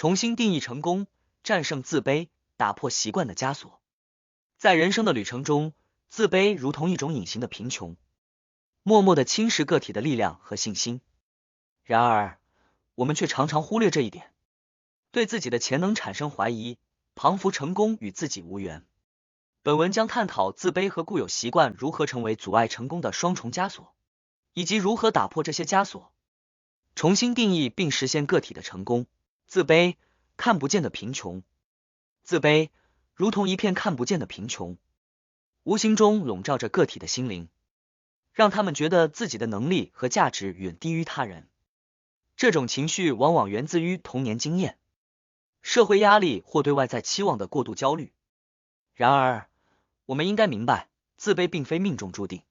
重新定义成功，战胜自卑，打破习惯的枷锁。在人生的旅程中，自卑如同一种隐形的贫穷，默默地侵蚀个体的力量和信心。然而，我们却常常忽略这一点，对自己的潜能产生怀疑，彷佛成功与自己无缘。本文将探讨自卑和固有习惯如何成为阻碍成功的双重枷锁，以及如何打破这些枷锁，重新定义并实现个体的成功。自卑，看不见的贫穷。自卑如同一片看不见的贫穷，无形中笼罩着个体的心灵，让他们觉得自己的能力和价值远低于他人。这种情绪往往源自于童年经验、社会压力或对外在期望的过度焦虑。然而，我们应该明白，自卑并非命中注定，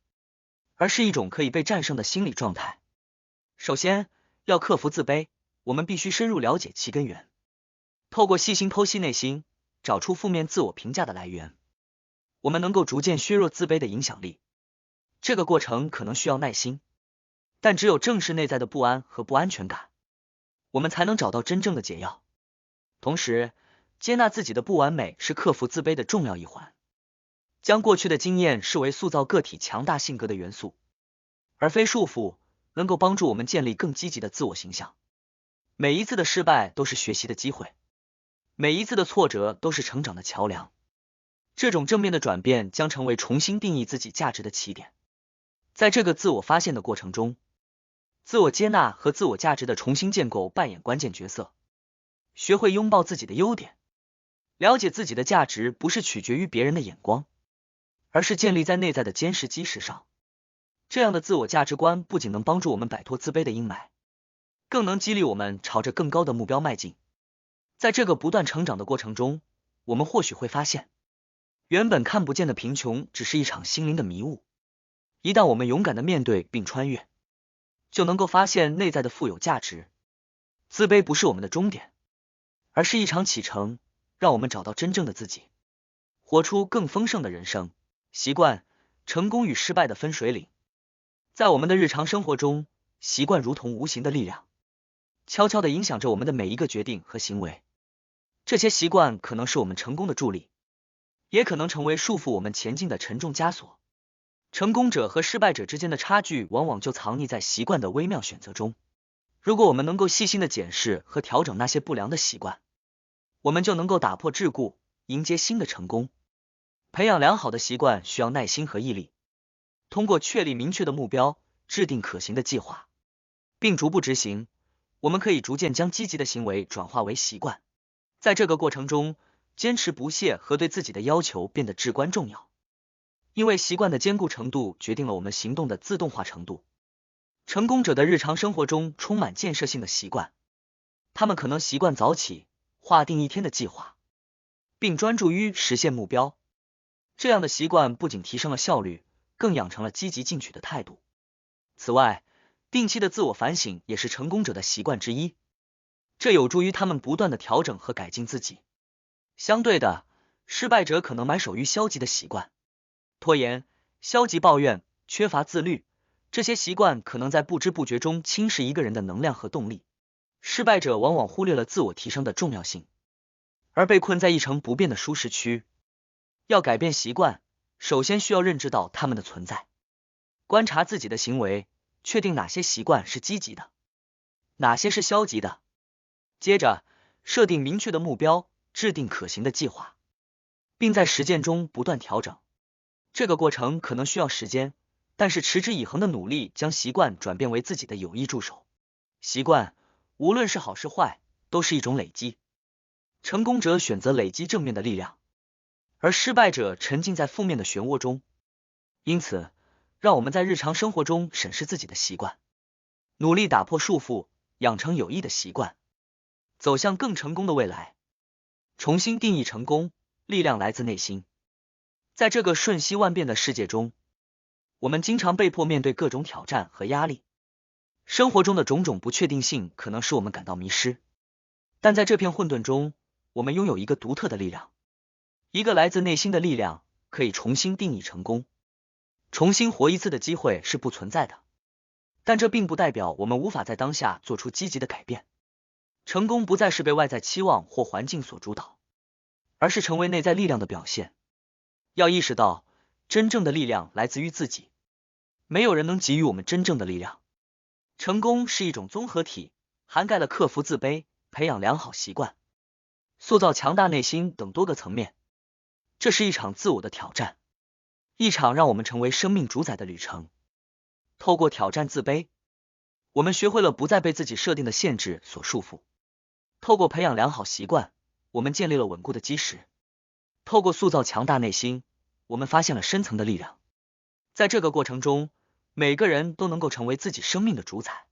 而是一种可以被战胜的心理状态。首先，要克服自卑，我们必须深入了解其根源，透过细心剖析内心，找出负面自我评价的来源，我们能够逐渐削弱自卑的影响力。这个过程可能需要耐心，但只有正视内在的不安和不安全感，我们才能找到真正的解药。同时，接纳自己的不完美是克服自卑的重要一环。将过去的经验视为塑造个体强大性格的元素，而非束缚，能够帮助我们建立更积极的自我形象。每一次的失败都是学习的机会，每一次的挫折都是成长的桥梁。这种正面的转变将成为重新定义自己价值的起点。在这个自我发现的过程中，自我接纳和自我价值的重新建构扮演关键角色。学会拥抱自己的优点，了解自己的价值不是取决于别人的眼光，而是建立在内在的坚实基石上。这样的自我价值观不仅能帮助我们摆脱自卑的阴霾，更能激励我们朝着更高的目标迈进。在这个不断成长的过程中，我们或许会发现，原本看不见的贫穷只是一场心灵的迷雾。一旦我们勇敢地面对并穿越，就能够发现内在的富有价值。自卑不是我们的终点，而是一场启程，让我们找到真正的自己，活出更丰盛的人生。习惯，成功与失败的分水岭。在我们的日常生活中，习惯如同无形的力量，悄悄地影响着我们的每一个决定和行为。这些习惯可能是我们成功的助力，也可能成为束缚我们前进的沉重枷锁。成功者和失败者之间的差距往往就藏匿在习惯的微妙选择中。如果我们能够细心地检视和调整那些不良的习惯，我们就能够打破桎梏，迎接新的成功。培养良好的习惯需要耐心和毅力。通过确立明确的目标，制定可行的计划，并逐步执行，我们可以逐渐将积极的行为转化为习惯。在这个过程中，坚持不懈和对自己的要求变得至关重要，因为习惯的坚固程度决定了我们行动的自动化程度。成功者的日常生活中充满建设性的习惯，他们可能习惯早起，划定一天的计划，并专注于实现目标。这样的习惯不仅提升了效率，更养成了积极进取的态度。此外，定期的自我反省也是成功者的习惯之一，这有助于他们不断的调整和改进自己。相对的，失败者可能埋首于消极的习惯，拖延、消极抱怨、缺乏自律，这些习惯可能在不知不觉中侵蚀一个人的能量和动力。失败者往往忽略了自我提升的重要性，而被困在一成不变的舒适区。要改变习惯，首先需要认知到它们的存在，观察自己的行为，确定哪些习惯是积极的，哪些是消极的。接着，设定明确的目标，制定可行的计划，并在实践中不断调整。这个过程可能需要时间，但是持之以恒的努力将习惯转变为自己的有益助手。习惯，无论是好是坏，都是一种累积。成功者选择累积正面的力量，而失败者沉浸在负面的漩涡中。因此，让我们在日常生活中审视自己的习惯，努力打破束缚，养成有益的习惯，走向更成功的未来。重新定义成功，力量来自内心。在这个瞬息万变的世界中，我们经常被迫面对各种挑战和压力。生活中的种种不确定性可能使我们感到迷失，但在这片混沌中，我们拥有一个独特的力量，一个来自内心的力量，可以重新定义成功。重新活一次的机会是不存在的，但这并不代表我们无法在当下做出积极的改变。成功不再是被外在期望或环境所主导，而是成为内在力量的表现。要意识到，真正的力量来自于自己，没有人能给予我们真正的力量。成功是一种综合体，涵盖了克服自卑、培养良好习惯、塑造强大内心等多个层面。这是一场自我的挑战，一场让我们成为生命主宰的旅程。透过挑战自卑，我们学会了不再被自己设定的限制所束缚。透过培养良好习惯，我们建立了稳固的基石。透过塑造强大内心，我们发现了深层的力量。在这个过程中，每个人都能够成为自己生命的主宰。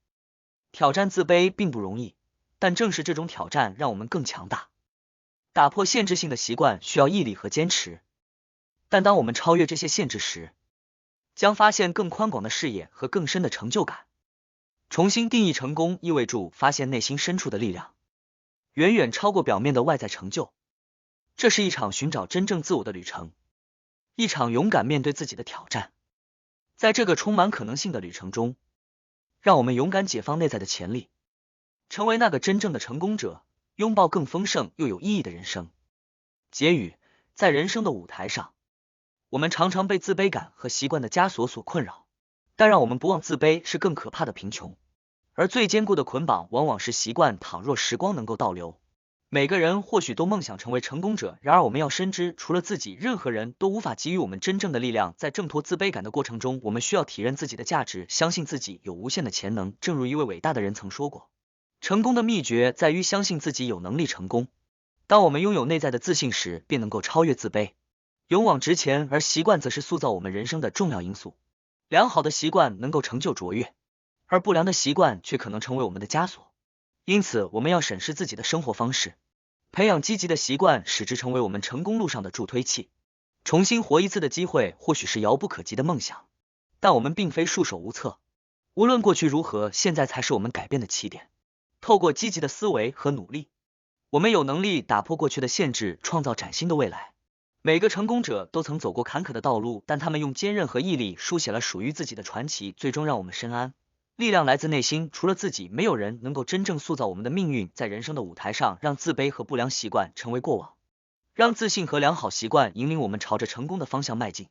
挑战自卑并不容易，但正是这种挑战让我们更强大。打破限制性的习惯需要毅力和坚持，但当我们超越这些限制时，将发现更宽广的视野和更深的成就感。重新定义成功意味着发现内心深处的力量，远远超过表面的外在成就。这是一场寻找真正自我的旅程，一场勇敢面对自己的挑战。在这个充满可能性的旅程中，让我们勇敢解放内在的潜力，成为那个真正的成功者，拥抱更丰盛又有意义的人生。结语：在人生的舞台上，我们常常被自卑感和习惯的枷锁所困扰，但让我们不忘，自卑是更可怕的贫穷，而最坚固的捆绑往往是习惯。倘若时光能够倒流，每个人或许都梦想成为成功者，然而我们要深知，除了自己，任何人都无法给予我们真正的力量。在挣脱自卑感的过程中，我们需要体认自己的价值，相信自己有无限的潜能。正如一位伟大的人曾说过，成功的秘诀在于相信自己有能力成功。当我们拥有内在的自信时，便能够超越自卑，勇往直前。而习惯则是塑造我们人生的重要因素。良好的习惯能够成就卓越，而不良的习惯却可能成为我们的枷锁。因此，我们要审视自己的生活方式，培养积极的习惯，使之成为我们成功路上的助推器。重新活一次的机会或许是遥不可及的梦想，但我们并非束手无策。无论过去如何，现在才是我们改变的起点。透过积极的思维和努力，我们有能力打破过去的限制，创造崭新的未来。每个成功者都曾走过坎坷的道路，但他们用坚韧和毅力书写了属于自己的传奇，最终让我们深谙。力量来自内心，除了自己，没有人能够真正塑造我们的命运。在人生的舞台上，让自卑和不良习惯成为过往，让自信和良好习惯引领我们朝着成功的方向迈进。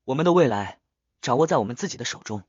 我们的未来掌握在我们自己的手中。